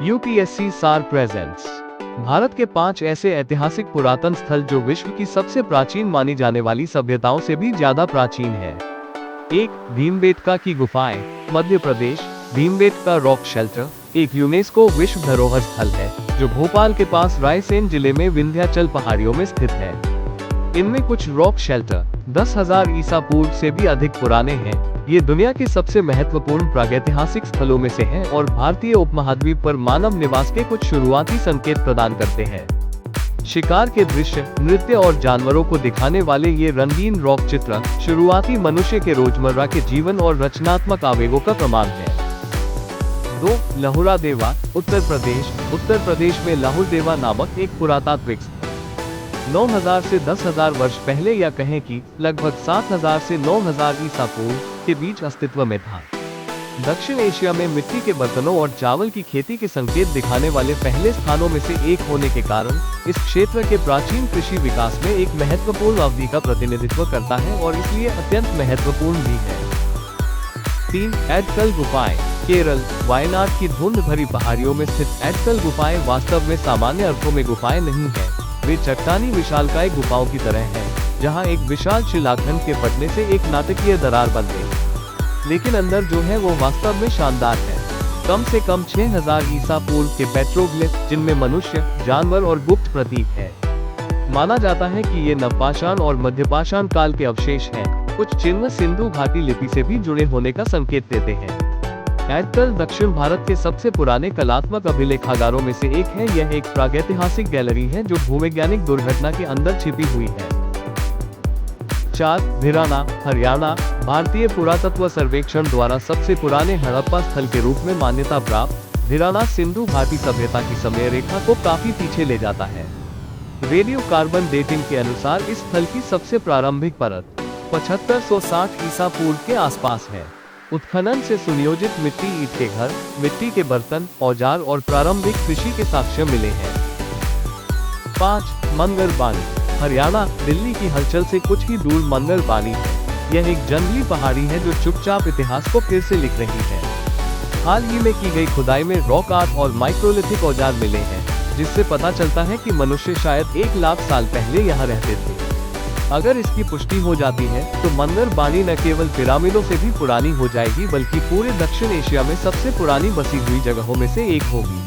UPSC सार presents Bharat के 5 ऐसे ऐतिहासिक पुरातन स्थल जो विश्व की सबसे प्राचीन मानी जाने वाली सभ्यताओं से भी ज्यादा प्राचीन है। 1. भीमबेटका की गुफाएं, मध्य प्रदेश। भीमबेटका रॉक शेल्टर एक यूनेस्को विश्व धरोहर स्थल है जो भोपाल के पास रायसेन जिले में विंध्याचल पहाड़ियों में स्थित है। इनमें कुछ रॉक शेल्टर 10,000 ईसा पूर्व से भी अधिक पुराने हैं। ये दुनिया के सबसे महत्वपूर्ण प्रागैतिहासिक स्थलों में से हैं और भारतीय उपमहाद्वीप पर मानव निवास के कुछ शुरुआती संकेत प्रदान करते हैं। शिकार के दृश्य, नृत्य और जानवरों को दिखाने वाले ये रंगीन रॉक चित्र शुरुआती मनुष्य के रोजमर्रा के जीवन और रचनात्मक आवेगों का प्रमाण है। 2. लहुरा देवा, उत्तर प्रदेश। उत्तर प्रदेश में लहुर देवा नामक एक पुरातात्विक 9,000 से 10,000 वर्ष पहले या कहें कि लगभग 7,000 से 9,000 ईसा पूर्व के बीच अस्तित्व में था। दक्षिण एशिया में मिट्टी के बर्तनों और चावल की खेती के संकेत दिखाने वाले पहले स्थानों में से एक होने के कारण इस क्षेत्र के प्राचीन कृषि विकास में एक महत्वपूर्ण अवधि का प्रतिनिधित्व करता है और इसलिए अत्यंत महत्वपूर्ण भी है। 3. एडकल गुफाएं, केरल। वायनाड की धुंध भरी पहाड़ियों में स्थित एडकल गुफाएं वास्तव में सामान्य अर्थों में गुफाएं नहीं हैं। वे चट्टानी विशालकाय गुफाओं की तरह हैं, जहां एक विशाल शिलाखंड के फटने से एक नाटकीय दरार बन गई। लेकिन अंदर जो है वो वास्तव में शानदार है। कम से कम 6,000 ईसा पूर्व के पेट्रोग्लिफ जिनमें मनुष्य, जानवर और गुप्त प्रतीक है। माना जाता है कि ये नवपाषाण और मध्यपाषाण काल के अवशेष हैं। कुछ चिन्ह सिंधु घाटी लिपि से भी जुड़े होने का संकेत देते हैं। एडकल दक्षिण भारत के सबसे पुराने कलात्मक अभिलेखागारों में से एक है। यह एक प्रागैतिहासिक गैलरी है जो भूवैज्ञानिक दुर्घटना के अंदर छिपी हुई है। 4. भिराना, हरियाणा। भारतीय पुरातत्व सर्वेक्षण द्वारा सबसे पुराने हड़प्पा स्थल के रूप में मान्यता प्राप्त भिराना सिंधु घाटी सभ्यता की समय रेखा को काफी पीछे ले जाता है। रेडियो कार्बन डेटिंग के अनुसार इस स्थल की सबसे प्रारंभिक परत 7560 ईसा पूर्व के आसपास है। उत्खनन से सुनियोजित मिट्टी ईंट के घर, मिट्टी के बर्तन, औजार और प्रारंभिक कृषि के साक्ष्य मिले हैं। 5. मंगर बानी, हरियाणा। दिल्ली की हलचल से कुछ ही दूर मंगर बानी है। यह एक जंगली पहाड़ी है जो चुपचाप इतिहास को फिर से लिख रही है। हाल ही में की गई खुदाई में रॉक आर्ट और माइक्रोलिथिक औजार मिले हैं, जिससे पता चलता है कि मनुष्य शायद 1 लाख साल पहले यहाँ रहते थे। अगर इसकी पुष्टि हो जाती है तो मंगर बानी न केवल पिरामिडों से भी पुरानी हो जाएगी बल्कि पूरे दक्षिण एशिया में सबसे पुरानी बसी हुई जगहों में से एक होगी।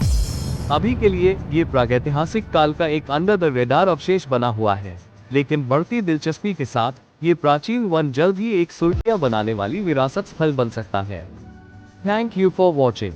अभी के लिए ये प्रागैतिहासिक काल का एक अंडर द रेडार अवशेष बना हुआ है, लेकिन बढ़ती दिलचस्पी के साथ ये प्राचीन वन जल्द ही एक सुर्खियां बनाने वाली विरासत स्थल बन सकता है। Thank you for watching.